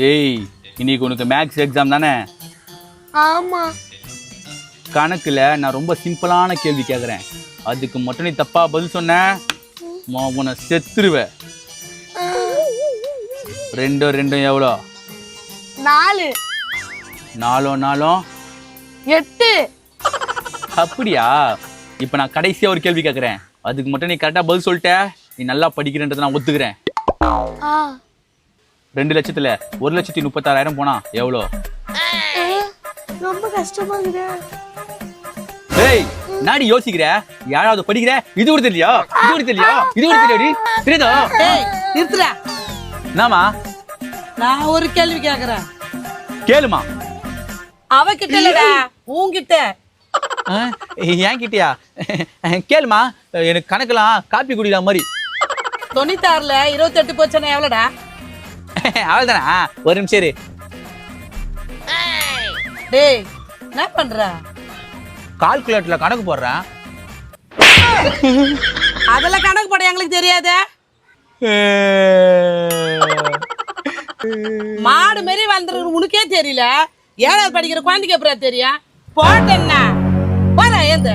ஏய், இன்னைக்கு உனக்கு மேக்ஸ் எக்ஸாம் தானே? ஆமா. கணக்குல நான் ரொம்ப சிம்பிளான கேள்வி கேட்குறேன். அதுக்கு மட்டும் நீ தப்பா பதில் சொன்ன உன்னை செத்துருவேன். 2 2 எவ்வளோ? 4 4 4 8. அப்படியா? இப்போ நான் கடைசியா ஒரு கேள்வி கேட்குறேன். அதுக்கு மட்டும் நீ கரெக்டாக பதில் சொல்லிட்ட, நீ நல்லா படிக்கிறன்றதை நான் ஒத்துக்கிறேன். 2 லட்சத்துல 1,36,000 போனா எவ்வளோ? ரொம்ப கஷ்டமா இருக்குதே. ஏய், நாடி யோசிக்கிற? 7வது படிக்கிற? இது கூட தெரியலையா? இது கூட தெரியலையா? இது கூட தெரியாது? தெரியுதா? ஏய் நிறுத்துடா. என்னம்மா? நான் ஒரு கேள்வி கேக்குறேன். கேளுமா. அவகிட்ட இல்லடா, உன்கிட்ட. ஏன் கிட்டயா? கேளுமா. எனக்கு கணக்கெல்லாம் காப்பி குடிக்கிற மாதிரி. 96ல 28 போச்சுன்னா எவ்வளோடா? அவள் தானா? ஒரு நிமிஷம் இரு. டேய் என்ன பண்ற? கால்குலேட்டர்ல கணக்கு போடுறேன். அதெல்லாம் கணக்கு போட எங்களுக்கு தெரியாதே. மாடு மாரி வளர்ந்துருக்கு உனக்கே தெரியல. 7வது படிக்கிற குழந்தைக்கு அப்புறம் தெரியும். போட்டேன்னா போற ஏந்த